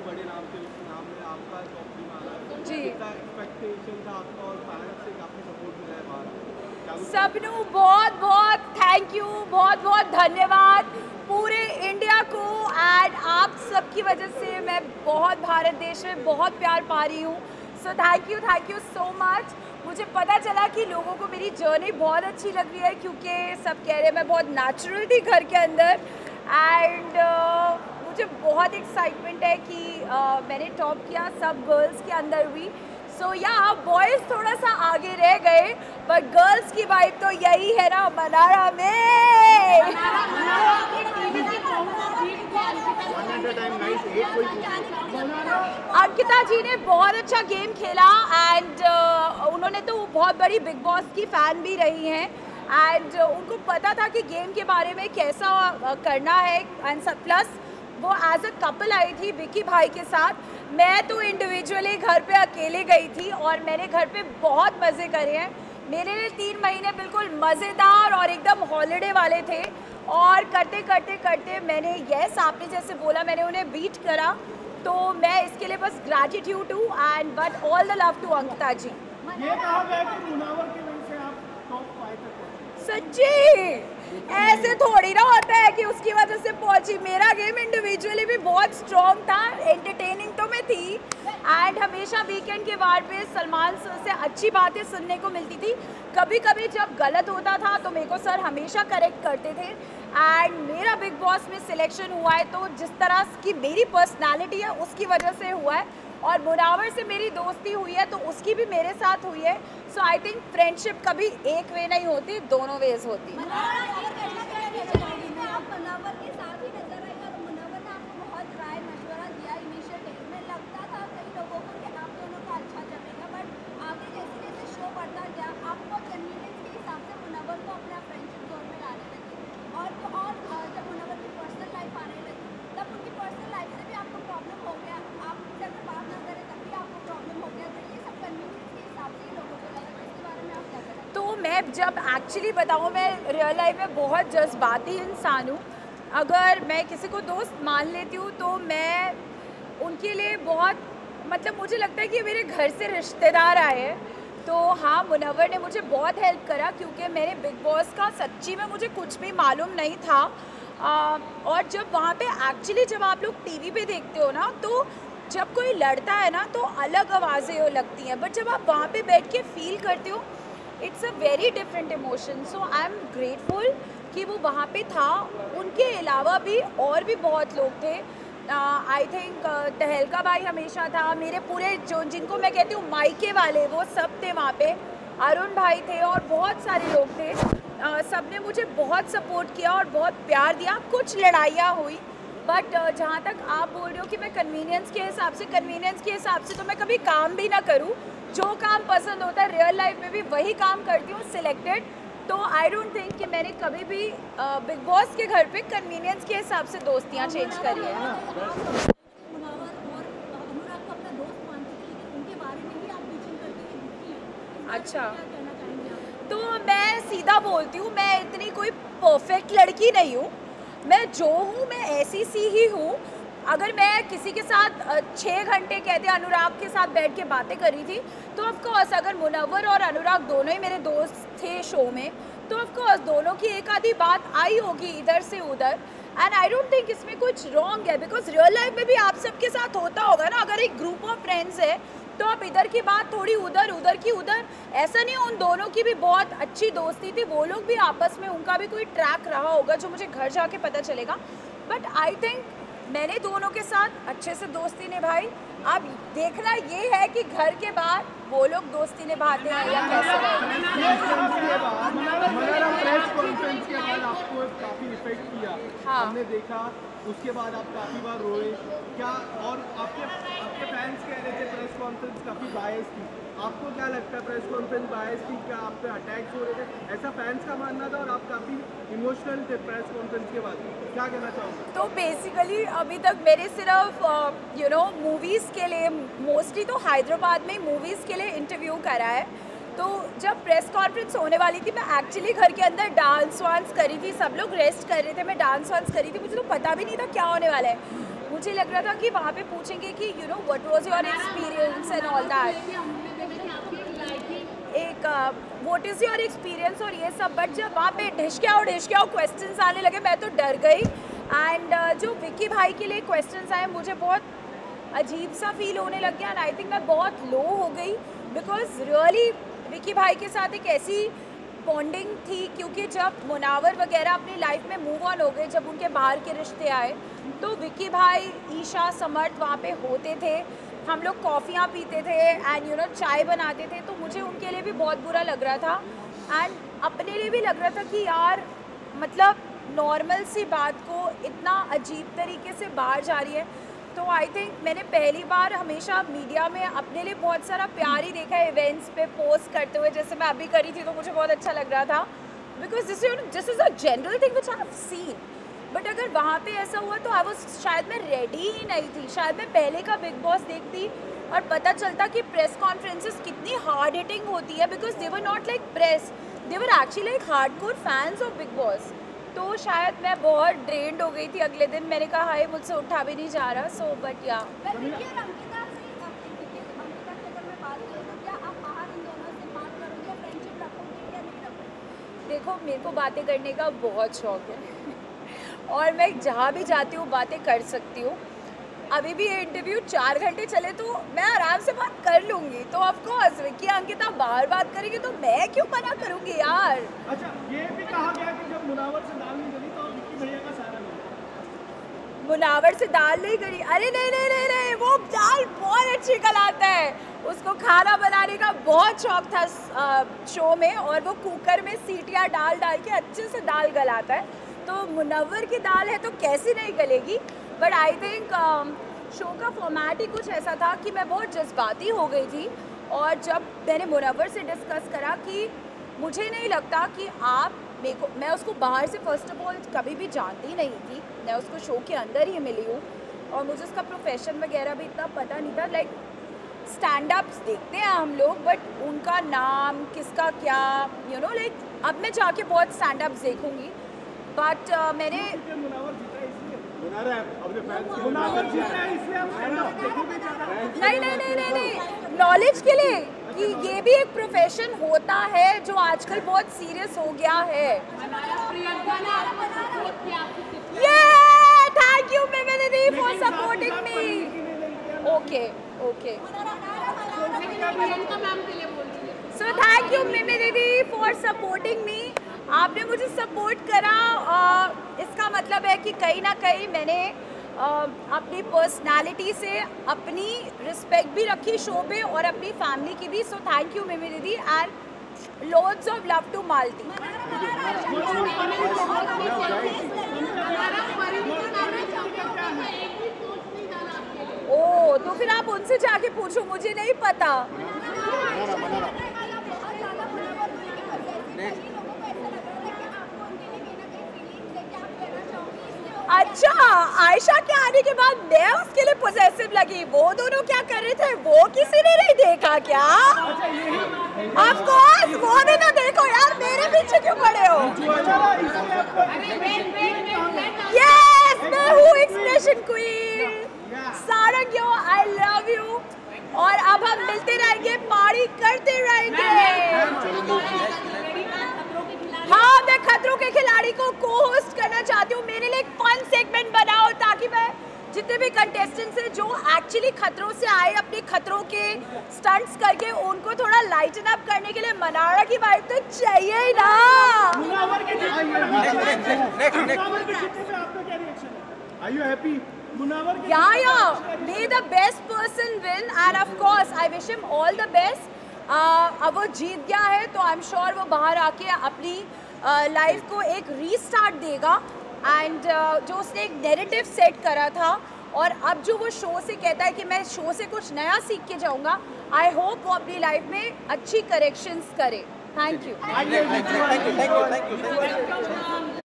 बड़े नाम थे, उस नाम में आपका टॉप 3 आ रहा है जी कितना एक्सपेक्टेशन था आपका और फैंस से काफ़ी सपोर्ट मिला है बाहर सबनू बहुत बहुत थैंक यू, बहुत बहुत धन्यवाद पूरे इंडिया को। एंड आप सबकी वजह से मैं बहुत भारत देश में बहुत प्यार पा रही हूँ। So thank you so much. मुझे पता चला कि लोगों को मेरी जर्नी बहुत अच्छी लग रही है क्योंकि सब कह रहे हैं मैं बहुत नेचुरल थी घर के अंदर। एंड मुझे बहुत एक्साइटमेंट है कि मैंने टॉप किया सब गर्ल्स के अंदर भी। सो या बॉयज़ थोड़ा सा आगे रह गए बट गर्ल्स की वाइब तो यही है ना मनारा में। अंकिता जी ने बहुत अच्छा गेम खेला एंड उन्होंने तो बहुत बड़ी बिग बॉस की फ़ैन भी रही हैं एंड उनको पता था कि गेम के बारे में कैसा करना है। एंड प्लस वो एज अ कपल आई थी विकी भाई के साथ। मैं तो इंडिविजुअली घर पे अकेले गई थी और मैंने घर पे बहुत मज़े करे हैं। मेरे लिए 3 महीने बिल्कुल मज़ेदार और एकदम हॉलीडे वाले थे और करते करते करते मैंने यस आपने जैसे बोला मैंने उन्हें बीट करा। तो मैं इसके लिए बस gratitude to and but all the love to Ankita ji. ये कहा गया कि मुनावर की वजह से आप टॉप 5 तक पहुंचे। सच्ची ऐसे थोड़ी ना होता है कि उसकी वजह से पहुंची। मेरा गेम इंडिविजुअली भी बहुत स्ट्रॉन्ग था, एंटरटेनिंग तो मैं थी एंड हमेशा वीकेंड के वार पे सलमान सर से अच्छी बातें सुनने को मिलती थी। कभी कभी जब गलत होता था तो मेरे को सर हमेशा करेक्ट करते थे। एंड मेरा बिग बॉस में सिलेक्शन हुआ है तो जिस तरह की मेरी पर्सनालिटी है उसकी वजह से हुआ है और मुनावर से मेरी दोस्ती हुई है तो उसकी भी मेरे साथ हुई है। सो आई थिंक फ्रेंडशिप कभी एक वे नहीं होती, दोनों वेज होती। तो मैं जब एक्चुअली बताऊँ मैं रियल लाइफ में बहुत जज्बाती इंसान हूँ। अगर मैं किसी को दोस्त मान लेती हूँ तो मैं उनके लिए बहुत मतलब मुझे लगता है कि मेरे घर से रिश्तेदार आए हैं। तो हाँ मुनव्वर ने मुझे बहुत हेल्प करा क्योंकि मेरे बिग बॉस का सच्ची में मुझे कुछ भी मालूम नहीं था। और जब वहाँ पे एक्चुअली जब आप लोग टीवी पे देखते हो ना तो जब कोई लड़ता है ना तो अलग आवाज़ें लगती हैं बट जब आप वहाँ पे बैठ के फील करते हो it's a very different emotion. So I am grateful कि वो वहाँ पे था। उनके अलावा भी और भी बहुत लोग थे। आई थिंक तहलका भाई हमेशा था। मेरे पूरे जो जिनको मैं कहती हूँ मायके वाले वो सब थे वहाँ पे। अरुण भाई थे और बहुत सारे लोग थे। सब ने मुझे बहुत सपोर्ट किया और बहुत प्यार दिया। कुछ लड़ाइयाँ हुई बट जहाँ तक आप बोल रहे हो कि मैं कन्वीनियंस के हिसाब से तो मैं कभी काम भी ना करूँ। जो काम पसंद होता है रियल लाइफ में भी वही काम करती हूँ सिलेक्टेड। तो आई डोंट थिंक कि मैंने कभी भी बिग बॉस के घर पे कन्वीनियंस के हिसाब से दोस्तियाँ चेंज करी है। अच्छा तो मैं सीधा बोलती हूँ मैं इतनी कोई परफेक्ट लड़की नहीं हूँ। मैं जो हूँ मैं ऐसी सी ही हूँ। अगर मैं किसी के साथ 6 घंटे कहते अनुराग के साथ बैठ के बातें करी थी तो ऑफकोर्स अगर मुनव्वर और अनुराग दोनों ही मेरे दोस्त थे शो में तो ऑफकोर्स दोनों की एक आधी बात आई होगी इधर से उधर। एंड आई डोंट थिंक इसमें कुछ रॉन्ग है बिकॉज रियल लाइफ में भी आप सबके साथ होता होगा ना। अगर एक ग्रुप ऑफ फ्रेंड्स है तो आप इधर की बात थोड़ी उधर उधर की उधर। ऐसा नहीं उन दोनों की भी बहुत अच्छी दोस्ती थी। वो लोग भी आपस में उनका भी कोई ट्रैक रहा होगा जो मुझे घर जाके पता चलेगा। बट आई थिंक मैंने दोनों के साथ अच्छे से दोस्ती निभाई। अब देखना ये है कि घर के बाद वो लोग दोस्ती निभाते हैं या कैसे। प्रेस कॉन्फ्रेंस के बाद आपको काफी इफेक्ट किया। हाँ। हमने देखा उसके बाद आप काफी बार रोए क्या और आपके फैंस कह रहे थे प्रेस कॉन्फ्रेंस काफी बायस थी। आपको क्या लगता है प्रेस कॉन्फ्रेंस बायस थी क्या आप पे अटैक्स हो रहे थे ऐसा फैंस का मानना था और आप काफी इमोशनल थे प्रेस कॉन्फ्रेंस के बाद क्या कहना चाहोगे? तो बेसिकली अभी तक मेरे सिर्फ मूवीज़ के लिए मोस्टली तो हैदराबाद में मूवीज़ के लिए इंटरव्यू करा है। तो जब प्रेस कॉन्फ्रेंस होने वाली थी मैं एक्चुअली घर के अंदर डांस वांस करी थी। सब लोग रेस्ट कर रहे थे मैं डांस वांस करी थी। मुझे तो पता भी नहीं था क्या होने वाला है। मुझे लग रहा था कि वहाँ पे पूछेंगे कि you know what was your experience and all that, एक व्हाट इज़ योर एक्सपीरियंस और ये सब, बट जब वहाँ पे ढिशक्याओ क्वेश्चंस आने लगे मैं तो डर गई। एंड जो विक्की भाई के लिए क्वेश्चंस आए मुझे बहुत अजीब सा फील होने लग गया एंड आई थिंक मैं बहुत लो हो गई, बिकॉज रियली विक्की भाई के साथ एक ऐसी बॉन्डिंग थी, क्योंकि जब मुनावर वगैरह अपनी लाइफ में मूव ऑन हो गए, जब उनके बाहर के रिश्ते आए, तो विक्की भाई, ईशा, समर्थ वहाँ पे होते थे, हम लोग कॉफ़ियाँ पीते थे एंड यू नो चाय बनाते थे, तो मुझे उनके लिए भी बहुत बुरा लग रहा था एंड अपने लिए भी लग रहा था कि यार मतलब नॉर्मल सी बात को इतना अजीब तरीके से बाहर जा रही है। तो आई थिंक मैंने पहली बार हमेशा मीडिया में अपने लिए बहुत सारा प्यार ही देखा है, इवेंट्स पे पोस्ट करते हुए, जैसे मैं अभी करी थी तो मुझे बहुत अच्छा लग रहा था, because this is a general thing which I have seen. But अगर वहाँ पे ऐसा हुआ तो आई वाज, शायद मैं रेडी ही नहीं थी, शायद मैं पहले का बिग बॉस देखती और पता चलता कि प्रेस कॉन्फ्रेंसेस कितनी हार्ड हिटिंग होती है, because they were not like press, they were actually like hardcore fans of big boss. तो शायद मैं बहुत ड्रेन्ड हो गई थी अगले दिन, मैंने कहा हाय मुझसे उठा भी नहीं जा रहा, सो बट या देखो मेरे को बातें करने का बहुत शौक है और मैं जहाँ भी जाती हूँ बातें कर सकती हूँ। अभी भी ये इंटरव्यू 4 घंटे चले तो मैं आराम से बात कर लूँगी, तो ऑफकोर्स विक्की अंकिता बार बात करेंगे तो मैं क्यों मना करूँगी यार। अच्छा, ये भी कहा गया कि जब मुनावर से दाल नहीं गली तो विक्की भैया का सहारा मिला। मुनावर से दाल नहीं करी, अरे नहीं, वो दाल बहुत अच्छी गलाता है, उसको खाना बनाने का बहुत शौक था शो में, और वो कुकर में सीटियाँ डाल के अच्छे से दाल गलाता है, तो मुनव्वर की दाल है तो कैसे नहीं गलेगी। बट आई थिंक शो का फॉर्मेट ही कुछ ऐसा था कि मैं बहुत जज्बाती हो गई थी, और जब मैंने मुनव्वर से डिस्कस करा कि मुझे नहीं लगता कि आप मेरे को, मैं उसको बाहर से फर्स्ट ऑफ ऑल कभी भी जानती नहीं थी, मैं उसको शो के अंदर ही मिली हूँ और मुझे उसका प्रोफेशन वगैरह भी इतना पता नहीं था। लाइक स्टैंड अप्स देखते हैं हम लोग, बट उनका नाम किसका क्या यू नो लाइक अब मैं जाके बहुत स्टैंड अप्स देखूँगी, बट मैंने नहीं नॉलेज के लिए कि ये भी एक प्रोफेशन होता है जो आजकल बहुत सीरियस हो गया है। ये थैंक यू मिमी दीदी for supporting me. Okay so thank you Mimi दीदी फॉर सपोर्टिंग मी। आपने मुझे सपोर्ट करा, इसका मतलब है कि कहीं ना कहीं मैंने अपनी पर्सनालिटी से अपनी रिस्पेक्ट भी रखी शो पे और अपनी फैमिली की भी। सो थैंक यू मिमी दीदी and loads of love to Malati. ओ तो फिर आप उनसे जाके पूछो, मुझे नहीं पता। अच्छा, आयशा के आने के बाद मैं उसके लिए पोजेसिव लगी, वो दोनों क्या कर रहे थे वो किसी ने नहीं देखा क्या? ऑफ कोर्स वो भी ना देखो यार, मेरे पीछे क्यों पड़े हो? यस मैं हूँ एक्सप्रेशन क्वीन सारंगियो, आई लव यू, और अब हम मिलते रहेंगे, पार्टी करते रहेंगे। हाँ मैं खतरों के खिलाड़ी को को-होस्ट करना चाहती हूँ, मेरे लिए एक फन सेगमेंट बनाओ ताकि मैं जितने भी कंटेस्टेंट्स हैं जो एक्चुअली खतरों से आए अपने खतरों के स्टंट्स करके, उनको थोड़ा लाइटन अप करने के लिए मनाड़ा की वाइब तो चाहिए ही ना। Yeah, may the best person win and of course I wish him all the best. अब वो जीत गया है तो आई एम श्योर वो बाहर आके अपनी लाइफ को एक रीस्टार्ट देगा, एंड जो उसने एक नैरेटिव सेट करा था और अब जो वो शो से कहता है कि मैं शो से कुछ नया सीख के जाऊंगा, आई होप वो अपनी लाइफ में अच्छी करेक्शंस करे। Thank you.